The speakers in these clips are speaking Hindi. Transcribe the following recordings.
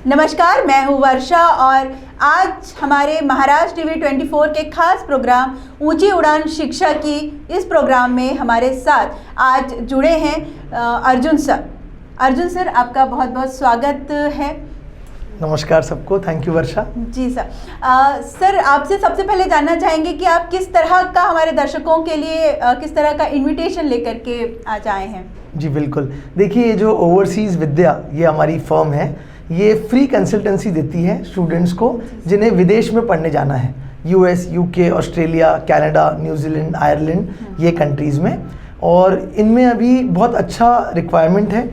नमस्कार, मैं हूँ वर्षा और आज हमारे महाराष्ट्र टीवी 24 के खास प्रोग्राम ऊंची उड़ान शिक्षा की इस प्रोग्राम में हमारे साथ आज जुड़े हैं अर्जुन सर। अर्जुन सर, आपका बहुत बहुत स्वागत है। नमस्कार सबको, थैंक यू वर्षा। जी सर। सर, आपसे सबसे पहले जानना चाहेंगे कि आप किस तरह का हमारे दर्शकों के लिए किस तरह का इनविटेशन लेकर के आज आए हैं। जी बिल्कुल, देखिए ये जो ओवरसीज़ विद्या ये हमारी फर्म है, ये फ्री कंसल्टेंसी देती है स्टूडेंट्स को जिन्हें विदेश में पढ़ने जाना है। US, UK, Australia, Canada, New Zealand, Ireland, ये कंट्रीज़ में। और इनमें अभी बहुत अच्छा रिक्वायरमेंट है,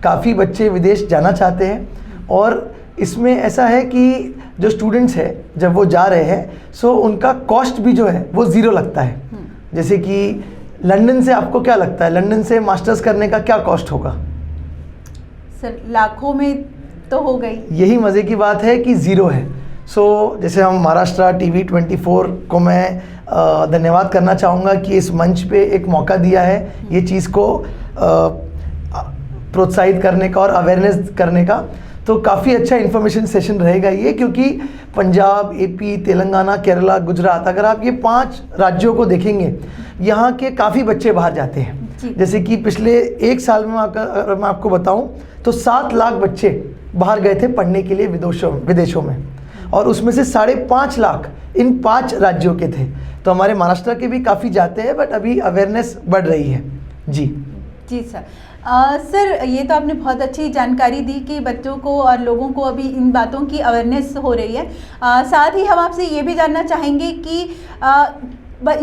काफ़ी बच्चे विदेश जाना चाहते हैं। और इसमें ऐसा है कि जो स्टूडेंट्स है जब वो जा रहे हैं सो उनका कॉस्ट भी जो है वो ज़ीरो लगता है। जैसे कि लंदन से आपको क्या लगता है, लंदन से मास्टर्स करने का क्या कॉस्ट होगा? सर, लाखों में तो हो गई। यही मज़े की बात है कि ज़ीरो है। जैसे हम महाराष्ट्र टीवी 24 को मैं धन्यवाद करना चाहूँगा कि इस मंच पे एक मौका दिया है ये चीज़ को प्रोत्साहित करने का और अवेयरनेस करने का। तो काफ़ी अच्छा इन्फॉर्मेशन सेशन रहेगा ये, क्योंकि पंजाब, एपी, तेलंगाना, केरला, गुजरात, अगर आप ये 5 राज्यों को देखेंगे यहाँ के काफ़ी बच्चे बाहर जाते हैं। जैसे कि पिछले 1 साल में अगर मैं आपको बताऊँ तो 7 लाख बच्चे बाहर गए थे पढ़ने के लिए विदेशों में, और उसमें से 5.5 लाख इन 5 राज्यों के थे। तो हमारे महाराष्ट्र के भी काफ़ी जाते हैं, बट अभी अवेयरनेस बढ़ रही है। जी सर। सर, ये तो आपने बहुत अच्छी जानकारी दी कि बच्चों को और लोगों को अभी इन बातों की अवेयरनेस हो रही है। साथ ही हम आपसे ये भी जानना चाहेंगे कि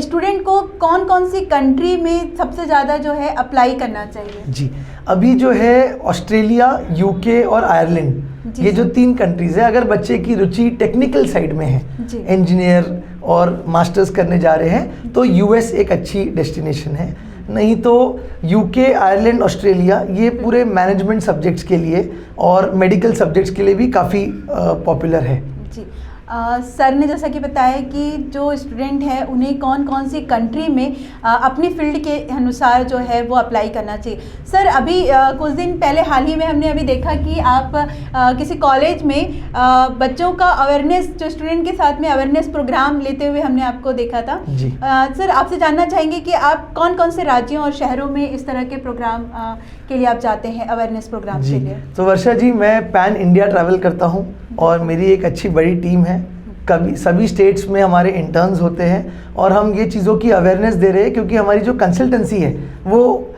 स्टूडेंट को कौन कौन सी कंट्री में सबसे ज़्यादा जो है अप्लाई करना चाहिए? जी, अभी जो है ऑस्ट्रेलिया, यूके और आयरलैंड, ये जो 3 कंट्रीज़ है, अगर बच्चे की रुचि टेक्निकल साइड में है, इंजीनियर और मास्टर्स करने जा रहे हैं, तो यूएस एक अच्छी डेस्टिनेशन है। नहीं तो यूके, आयरलैंड, ऑस्ट्रेलिया ये पूरे मैनेजमेंट सब्जेक्ट्स के लिए और मेडिकल सब्जेक्ट्स के लिए भी काफ़ी पॉपुलर है। जी। सर ने जैसा कि बताया कि जो स्टूडेंट है उन्हें कौन कौन सी कंट्री में अपनी फील्ड के अनुसार जो है वो अप्लाई करना चाहिए। सर, अभी कुछ दिन पहले हाल ही में हमने अभी देखा कि आप किसी कॉलेज में बच्चों का अवेयरनेस, जो स्टूडेंट के साथ में अवेयरनेस प्रोग्राम लेते हुए हमने आपको देखा था। जी। सर, आपसे जानना चाहेंगे कि आप कौन कौन से राज्यों और शहरों में इस तरह के प्रोग्राम के लिए आप जाते हैं, अवेयरनेस प्रोग्राम के लिए? तो वर्षा जी, मैं पैन इंडिया ट्रैवल करता हूँ और मेरी एक अच्छी बड़ी टीम है। सभी स्टेट्स में हमारे इंटर्न्स होते हैं और हम ये चीज़ों की अवेयरनेस दे रहे हैं, क्योंकि हमारी जो कंसल्टेंसी है वो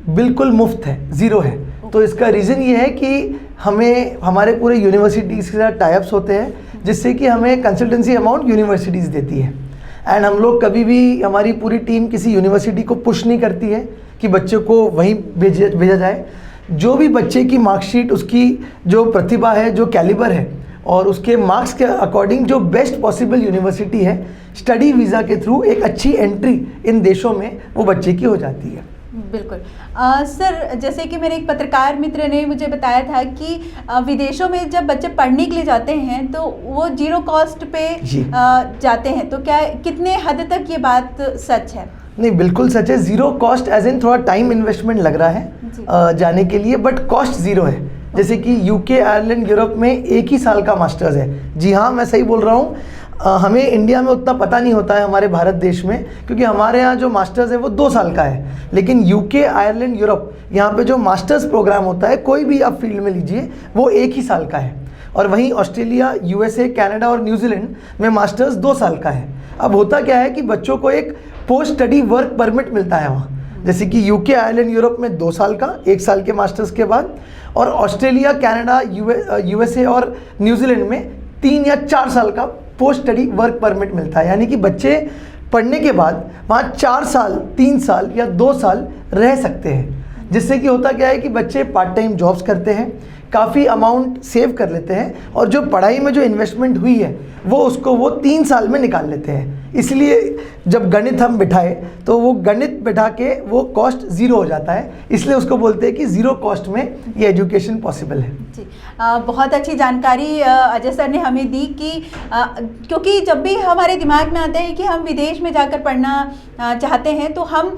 बिल्कुल मुफ्त है, ज़ीरो है। तो इसका रीज़न ये है कि हमें हमारे पूरे यूनिवर्सिटीज़ के साथ टाइप्स होते हैं, जिससे कि हमें कंसल्टेंसी अमाउंट यूनिवर्सिटीज़ देती है। एंड हम लोग कभी भी, हमारी पूरी टीम किसी यूनिवर्सिटी को पुश नहीं करती है कि बच्चे को वहीं भेजा जाए। जो भी बच्चे की मार्कशीट, उसकी जो प्रतिभा है, जो कैलिबर है और उसके मार्क्स के अकॉर्डिंग जो बेस्ट पॉसिबल यूनिवर्सिटी है, स्टडी वीज़ा के थ्रू एक अच्छी एंट्री इन देशों में वो बच्चे की हो जाती है। बिल्कुल। सर, जैसे कि मेरे एक पत्रकार मित्र ने मुझे बताया था कि विदेशों में जब बच्चे पढ़ने के लिए जाते हैं तो वो 0 कॉस्ट पे जाते हैं, तो क्या कितने हद तक ये बात सच है? नहीं, बिल्कुल सच है। 0 कॉस्ट एज इन थोड़ा टाइम इन्वेस्टमेंट लग रहा है जाने के लिए, बट कॉस्ट 0 है। जैसे कि यूके, आयरलैंड, यूरोप में 1 ही साल का मास्टर्स है। जी हाँ, मैं सही बोल रहा हूँ। हमें इंडिया में उतना पता नहीं होता है, हमारे भारत देश में, क्योंकि हमारे यहाँ जो मास्टर्स है वो 2 साल का है। लेकिन यूके, आयरलैंड, यूरोप, यहाँ पे जो मास्टर्स प्रोग्राम होता है, कोई भी आप फील्ड में लीजिए, वो 1 ही साल का है। और वहीं ऑस्ट्रेलिया, यूएसए, कनाडा और न्यूजीलैंड में मास्टर्स 2 साल का है। अब होता क्या है कि बच्चों को एक पोस्ट स्टडी वर्क परमिट मिलता है वहाँ। जैसे कि यूके, आयरलैंड, यूरोप में 2 साल का, 1 साल के मास्टर्स के बाद, और ऑस्ट्रेलिया, कनाडा, यूएसए और न्यूजीलैंड में 3 या 4 साल का पोस्ट स्टडी वर्क परमिट मिलता है। यानी कि बच्चे पढ़ने के बाद वहाँ 4 साल, 3 साल या 2 साल रह सकते हैं, जिससे कि होता क्या है कि बच्चे पार्ट टाइम जॉब्स करते हैं, काफ़ी अमाउंट सेव कर लेते हैं, और जो पढ़ाई में जो इन्वेस्टमेंट हुई है वो 3 साल में निकाल लेते हैं। इसलिए जब गणित हम बिठाए तो वो गणित बिठा के वो कॉस्ट 0 हो जाता है, इसलिए उसको बोलते हैं कि 0 कॉस्ट में ये एजुकेशन पॉसिबल है। जी, बहुत अच्छी जानकारी अजय सर ने हमें दी कि क्योंकि जब भी हमारे दिमाग में आता है कि हम विदेश में जाकर पढ़ना चाहते हैं तो हम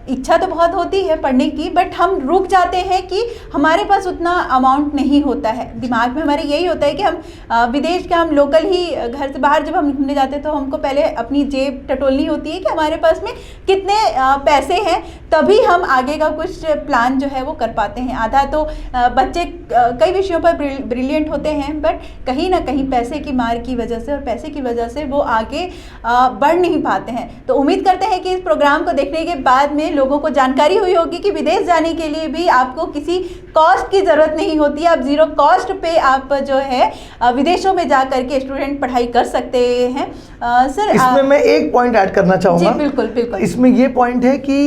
इच्छा तो बहुत होती है पढ़ने की, बट हम रुक जाते हैं कि हमारे पास उतना अमाउंट नहीं होता है। दिमाग में हमारे यही होता है कि हम विदेश के, हम लोकल ही घर से बाहर जब हम घूमने जाते हैं तो हमको पहले अपनी जेब टटोलनी होती है कि हमारे पास में कितने पैसे हैं, तभी हम आगे का कुछ प्लान जो है वो कर पाते हैं। आधा तो बच्चे कई विषयों पर ब्रिलियंट होते हैं, बट कहीं ना कहीं पैसे की मार की वजह से और पैसे की वजह से वो आगे बढ़ नहीं पाते हैं। तो उम्मीद करते हैं कि इस प्रोग्राम को देखने के बाद में लोगों को जानकारी हुई होगी कि विदेश जाने के लिए भी आपको किसी कॉस्ट की ज़रूरत नहीं होती है। आप ज़ीरो कॉस्ट पे आप जो है विदेशों में जा करके स्टूडेंट पढ़ाई कर सकते हैं। सर इसमें मैं एक पॉइंट ऐड करना चाहूँगा। जी बिल्कुल बिल्कुल। इसमें ये पॉइंट है कि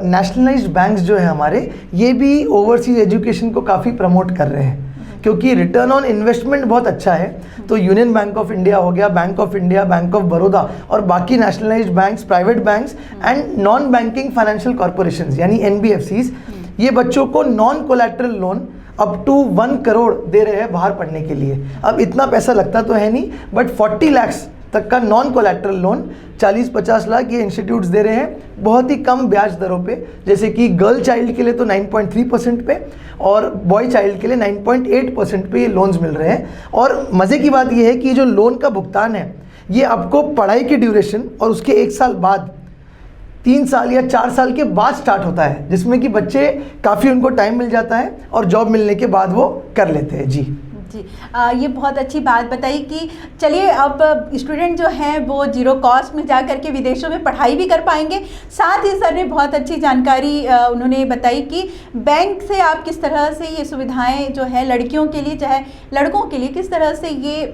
नेशनलाइज्ड बैंक्स जो है हमारे, ये भी ओवरसीज एजुकेशन को काफ़ी प्रमोट कर रहे हैं, क्योंकि रिटर्न ऑन इन्वेस्टमेंट बहुत अच्छा है। तो यूनियन बैंक ऑफ इंडिया हो गया, bank of India, bank of Baroda और बाकी nationalized banks, private banks and non banking financial corporations यानी NBFCs, ये बच्चों को non collateral loan up to 1 crore दे रहे हैं बाहर पढ़ने के लिए। अब इतना पैसा लगता तो है नहीं, बट 40 लाख तक का नॉन कोलैटरल लोन 40-50 लाख ये इंस्टीट्यूट्स दे रहे हैं बहुत ही कम ब्याज दरों पे। जैसे कि गर्ल चाइल्ड के लिए तो 9.3% पे और बॉय चाइल्ड के लिए 9.8% पे ये लोन्स मिल रहे हैं। और मज़े की बात ये है कि जो लोन का भुगतान है ये आपको पढ़ाई की ड्यूरेशन और उसके 1 साल बाद, 3 साल या 4 साल के बाद स्टार्ट होता है, जिसमें कि बच्चे काफ़ी उनको टाइम मिल जाता है और जॉब मिलने के बाद वो कर लेते हैं। जी जी, ये बहुत अच्छी बात बताई कि चलिए अब स्टूडेंट जो हैं वो जीरो कॉस्ट में जा करके विदेशों में पढ़ाई भी कर पाएंगे। साथ ही सर ने बहुत अच्छी जानकारी उन्होंने बताई कि बैंक से आप किस तरह से ये सुविधाएं जो है लड़कियों के लिए चाहे लड़कों के लिए किस तरह से ये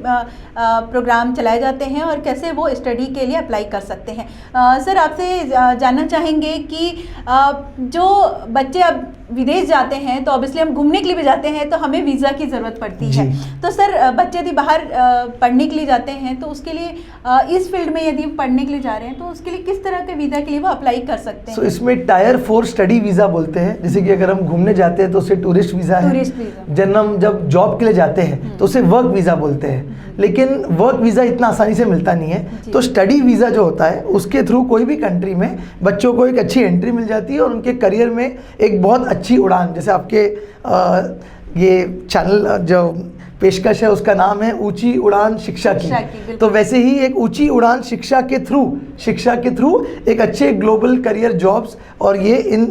प्रोग्राम चलाए जाते हैं और कैसे वो स्टडी के लिए अप्लाई कर सकते हैं। सर आपसे जानना चाहेंगे कि जो बच्चे अब विदेश जाते हैं तो ऑब्वियसली हम घूमने के लिए भी जाते हैं तो हमें वीज़ा की ज़रूरत पड़ती है। तो सर बच्चे यदि बाहर पढ़ने के लिए जाते हैं तो उसके लिए इस फील्ड में यदि पढ़ने के लिए जा रहे हैं तो उसके लिए किस तरह के वीज़ा के लिए वो अप्लाई कर सकते हैं? So, इसमें टायर 4 स्टडी वीज़ा बोलते हैं। जैसे कि अगर हम घूमने जाते हैं तो उसे टूरिस्ट वीज़ा है। Tourist visa. जब जॉब के लिए जाते हैं तो उसे वर्क वीज़ा बोलते हैं। लेकिन वर्क वीज़ा इतना आसानी से मिलता नहीं है। तो स्टडी वीज़ा जो होता है उसके थ्रू कोई भी कंट्री में बच्चों को एक अच्छी एंट्री मिल जाती है और उनके करियर में एक बहुत अच्छी उड़ान, जैसे आपके ये चैनल जो पेशकश है उसका नाम है ऊंची उड़ान शिक्षा की, तो वैसे ही एक ऊंची उड़ान शिक्षा के थ्रू एक अच्छे ग्लोबल करियर जॉब्स और ये इन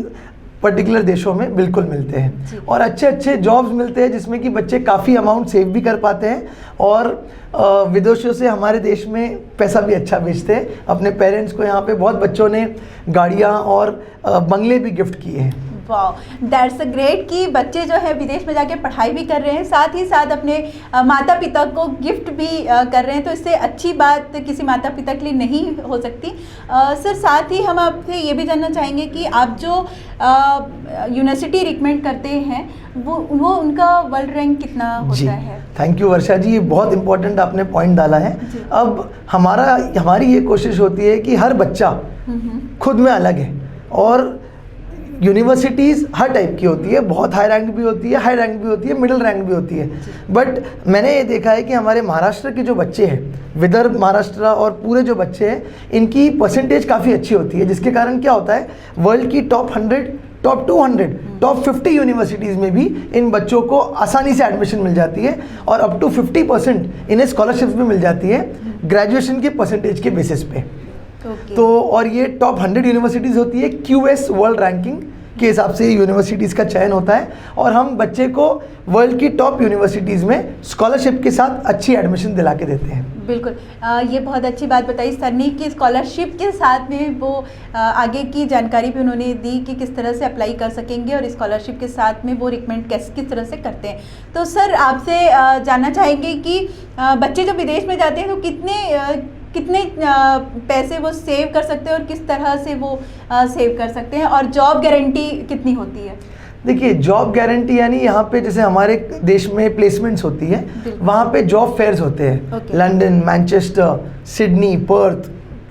पर्टिकुलर देशों में बिल्कुल मिलते हैं और अच्छे जॉब्स मिलते हैं जिसमें कि बच्चे काफ़ी अमाउंट सेव भी कर पाते हैं और विदेशों से हमारे देश में पैसा भी अच्छा भेजते हैं अपने पेरेंट्स को। यहाँ पे बहुत बच्चों ने गाड़ियाँ और बंगले भी गिफ्ट किए हैं। वाह, दैट्स अ ग्रेट कि बच्चे जो है विदेश में जाके पढ़ाई भी कर रहे हैं, साथ ही साथ अपने माता पिता को गिफ्ट भी कर रहे हैं। तो इससे अच्छी बात किसी माता पिता के लिए नहीं हो सकती। सर साथ ही हम आपसे ये भी जानना चाहेंगे कि आप जो यूनिवर्सिटी रिकमेंड करते हैं वो उनका वर्ल्ड रैंक कितना होता है? थैंक यू वर्षा जी, ये बहुत इंपॉर्टेंट आपने पॉइंट डाला है। अब हमारी ये कोशिश होती है कि हर बच्चा खुद में अलग है और यूनिवर्सिटीज़ हर टाइप की होती है, बहुत हाई रैंक भी होती है, हाई रैंक भी होती है, मिडिल रैंक भी होती है। बट मैंने ये देखा है कि हमारे महाराष्ट्र के जो बच्चे हैं, विदर्भ महाराष्ट्र और पूरे जो बच्चे हैं, इनकी परसेंटेज काफ़ी अच्छी होती है, जिसके कारण क्या होता है वर्ल्ड की टॉप 100, टॉप 200, टॉप 50 यूनिवर्सिटीज़ में भी इन बच्चों को आसानी से एडमिशन मिल जाती है और अप टू 50% इन्हें स्कॉलरशिप भी मिल जाती है ग्रेजुएशन के परसेंटेज के बेसिस पे। तो और ये टॉप 100 यूनिवर्सिटीज़ होती है, QS वर्ल्ड रैंकिंग के हिसाब से यूनिवर्सिटीज़ का चयन होता है और हम बच्चे को वर्ल्ड की टॉप यूनिवर्सिटीज़ में स्कॉलरशिप के साथ अच्छी एडमिशन दिला के देते हैं। बिल्कुल, ये बहुत अच्छी बात बताई सर ने कि स्कॉलरशिप के साथ में वो आगे की जानकारी भी उन्होंने दी कि किस तरह से अप्लाई कर सकेंगे और स्कॉलरशिप के साथ में वो रिकमेंड किस तरह से करते हैं। तो सर आपसे जानना चाहेंगे कि बच्चे जो विदेश में जाते हैं तो कितने पैसे वो सेव कर सकते हैं और किस तरह से वो सेव कर सकते हैं और जॉब गारंटी कितनी होती है? देखिए, जॉब गारंटी यानी यहाँ पे जैसे हमारे देश में प्लेसमेंट्स होती है, वहाँ पे जॉब फेयर्स होते हैं। लंदन, मैनचेस्टर, सिडनी, पर्थ,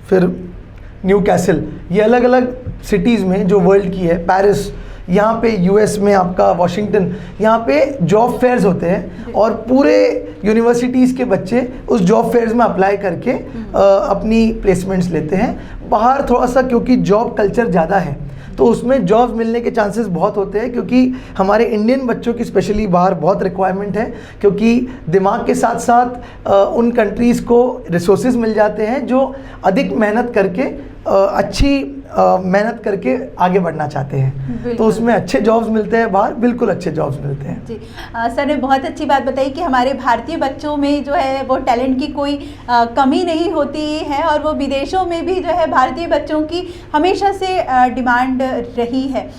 फिर न्यू कैसल, ये अलग अलग सिटीज़ में जो वर्ल्ड की है, पेरिस, यहाँ पे यूएस में आपका वाशिंगटन, यहाँ पे जॉब फेयर्स होते हैं और पूरे यूनिवर्सिटीज़ के बच्चे उस जॉब फेयर्स में अप्लाई करके अपनी प्लेसमेंट्स लेते हैं। बाहर थोड़ा सा क्योंकि जॉब कल्चर ज़्यादा है तो उसमें जॉब मिलने के चांसेस बहुत होते हैं, क्योंकि हमारे इंडियन बच्चों की स्पेशली बाहर बहुत रिक्वायरमेंट है, क्योंकि दिमाग के साथ साथ उन कंट्रीज़ को रिसोर्सेज मिल जाते हैं जो अधिक मेहनत करके अच्छी मेहनत करके आगे बढ़ना चाहते हैं, तो उसमें अच्छे जॉब्स मिलते हैं बाहर, बिल्कुल अच्छे जॉब्स मिलते हैं जी। सर ने बहुत अच्छी बात बताई कि हमारे भारतीय बच्चों में जो है वो टैलेंट की कोई कमी नहीं होती है और वो विदेशों में भी जो है भारतीय बच्चों की हमेशा से डिमांड रही है।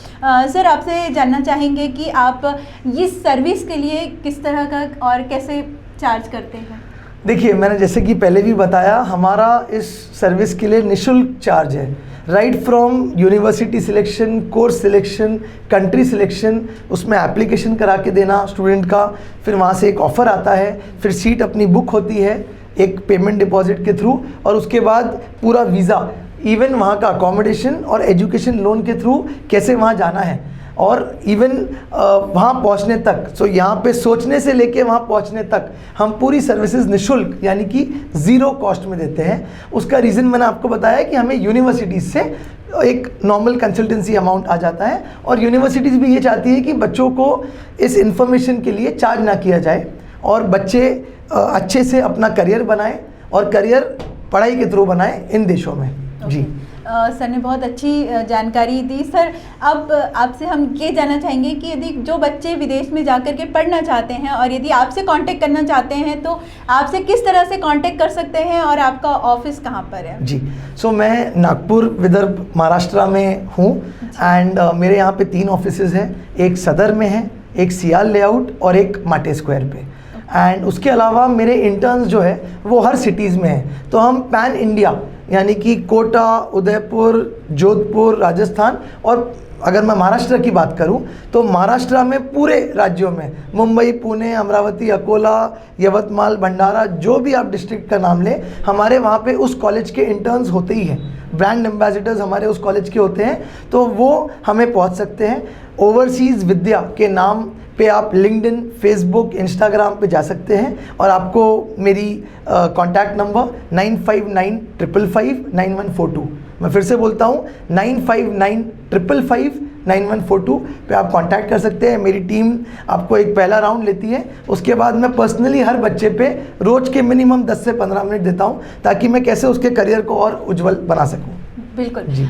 सर आपसे जानना चाहेंगे कि आप इस सर्विस के लिए किस तरह का और कैसे चार्ज करते हैं? देखिए, मैंने जैसे कि पहले भी बताया, हमारा इस सर्विस के लिए निःशुल्क चार्ज है। Right from university selection, course selection, country selection, उसमें एप्लीकेशन करा के देना स्टूडेंट का, फिर वहाँ से एक ऑफ़र आता है, फिर सीट अपनी बुक होती है एक पेमेंट डिपॉजिट के थ्रू, और उसके बाद पूरा वीज़ा, इवन वहाँ का अकोमोडेशन और एजुकेशन लोन के थ्रू कैसे वहाँ जाना है, और इवन वहाँ पहुँचने तक, सो यहाँ पे सोचने से लेके वहाँ पहुँचने तक हम पूरी सर्विसेज निःशुल्क यानी कि ज़ीरो कॉस्ट में देते हैं। उसका रीज़न मैंने आपको बताया कि हमें यूनिवर्सिटीज़ से एक नॉर्मल कंसल्टेंसी अमाउंट आ जाता है, और यूनिवर्सिटीज़ भी ये चाहती है कि बच्चों को इस इंफॉर्मेशन के लिए चार्ज ना किया जाए और बच्चे अच्छे से अपना करियर बनाएं, और करियर पढ़ाई के थ्रू बनाएं इन देशों में। जी सर ने बहुत अच्छी जानकारी दी। सर अब आपसे हम ये जानना चाहेंगे कि यदि जो बच्चे विदेश में जाकर के पढ़ना चाहते हैं और यदि आपसे कांटेक्ट करना चाहते हैं तो आपसे किस तरह से कांटेक्ट कर सकते हैं और आपका ऑफिस कहाँ पर है? जी, सो मैं नागपुर विदर्भ महाराष्ट्र में हूँ, एंड मेरे यहाँ पे 3 ऑफिसेज़ हैं, एक सदर में है, एक सियाल लेआउट और एक माटे स्क्वायर पे। एंड उसके अलावा मेरे इंटर्न्स जो है वो हर सिटीज़ में हैं, तो हम पैन इंडिया यानी कि कोटा, उदयपुर, जोधपुर, राजस्थान, और अगर मैं महाराष्ट्र की बात करूं तो महाराष्ट्र में पूरे राज्यों में मुंबई, पुणे, अमरावती, अकोला, यवतमाल, भंडारा, जो भी आप डिस्ट्रिक्ट का नाम लें, हमारे वहाँ पे उस कॉलेज के इंटर्न्स होते ही हैं, ब्रांड एम्बेसडर्स हमारे उस कॉलेज के होते हैं, तो वो हमें पहुँच सकते हैं। ओवरसीज़ विद्या के नाम पे आप लिंक्डइन, फेसबुक, इंस्टाग्राम पे जा सकते हैं, और आपको मेरी कॉन्टैक्ट नंबर 9595559142, मैं फिर से बोलता हूँ 9595559142 पे आप कांटेक्ट कर सकते हैं। मेरी टीम आपको एक पहला राउंड लेती है, उसके बाद मैं पर्सनली हर बच्चे पे रोज़ के मिनिमम 10 से 15 मिनट देता हूँ, ताकि मैं कैसे उसके करियर को और उज्जवल बना सकूँ। बिल्कुल जी।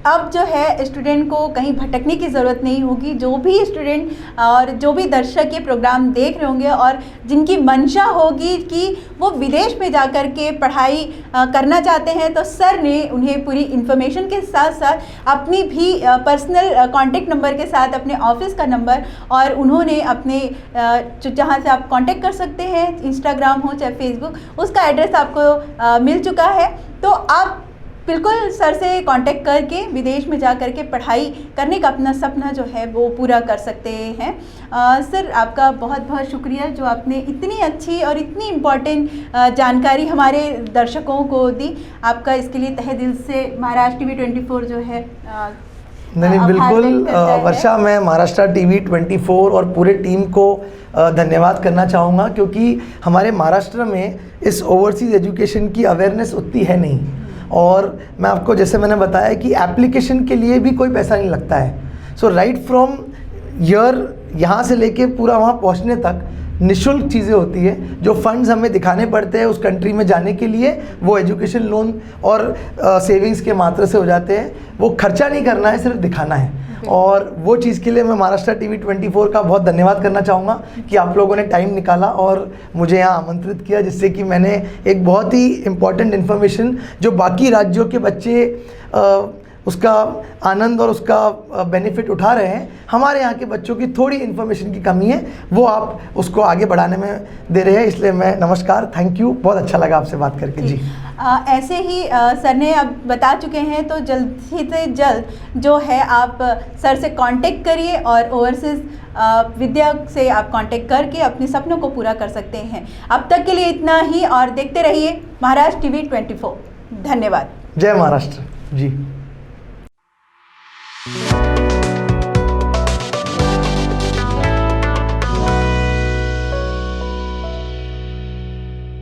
अब जो है स्टूडेंट को कहीं भटकने की ज़रूरत नहीं होगी। जो भी स्टूडेंट और जो भी दर्शक ये प्रोग्राम देख रहे होंगे और जिनकी मंशा होगी कि वो विदेश में जाकर के पढ़ाई करना चाहते हैं, तो सर ने उन्हें पूरी इन्फॉर्मेशन के साथ साथ अपनी भी पर्सनल कॉन्टेक्ट नंबर के साथ अपने ऑफिस का नंबर, और उन्होंने अपने जहाँ से आप कॉन्टेक्ट कर सकते हैं, इंस्टाग्राम हो चाहे फेसबुक, उसका एड्रेस आपको मिल चुका है। तो आप बिल्कुल सर से कांटेक्ट करके विदेश में जा कर के पढ़ाई करने का अपना सपना जो है वो पूरा कर सकते हैं। सर आपका बहुत बहुत शुक्रिया जो आपने इतनी अच्छी और इतनी इम्पोर्टेंट जानकारी हमारे दर्शकों को दी। आपका इसके लिए तहे दिल से महाराष्ट्र टीवी 24 जो है नहीं बिल्कुल वर्षा, मैं महाराष्ट्र टीवी 24 और पूरे टीम को धन्यवाद करना चाहूँगा, क्योंकि हमारे महाराष्ट्र में इस ओवरसीज़ एजुकेशन की अवेयरनेस उतनी है नहीं, और मैं आपको जैसे मैंने बताया कि एप्लीकेशन के लिए भी कोई पैसा नहीं लगता है। सो राइट फ्रॉम यहाँ से लेके पूरा वहाँ पहुँचने तक निःशुल्क चीज़ें होती है। जो फंड्स हमें दिखाने पड़ते हैं उस कंट्री में जाने के लिए, वो एजुकेशन लोन और सेविंग्स के मात्रा से हो जाते हैं। वो खर्चा नहीं करना है, सिर्फ दिखाना है, और वो चीज़ के लिए मैं महाराष्ट्र टीवी 24 का बहुत धन्यवाद करना चाहूँगा कि आप लोगों ने टाइम निकाला और मुझे यहाँ आमंत्रित किया, जिससे कि मैंने एक बहुत ही इम्पॉर्टेंट इन्फॉर्मेशन जो बाकी राज्यों के बच्चे उसका आनंद और उसका बेनिफिट उठा रहे हैं, हमारे यहाँ के बच्चों की थोड़ी इन्फॉर्मेशन की कमी है, वो आप उसको आगे बढ़ाने में दे रहे हैं। इसलिए मैं नमस्कार, थैंक यू, बहुत अच्छा लगा आपसे बात करके। जी ऐसे ही सर ने अब बता चुके हैं, तो जल्द ही से जल्द जो है आप सर से कांटेक्ट करिए और ओवरसीज़ विद्या से आप कांटेक्ट करके अपने सपनों को पूरा कर सकते हैं। अब तक के लिए इतना ही, और देखते रहिए महाराष्ट्र टीवी 24। धन्यवाद। जय महाराष्ट्र। जी।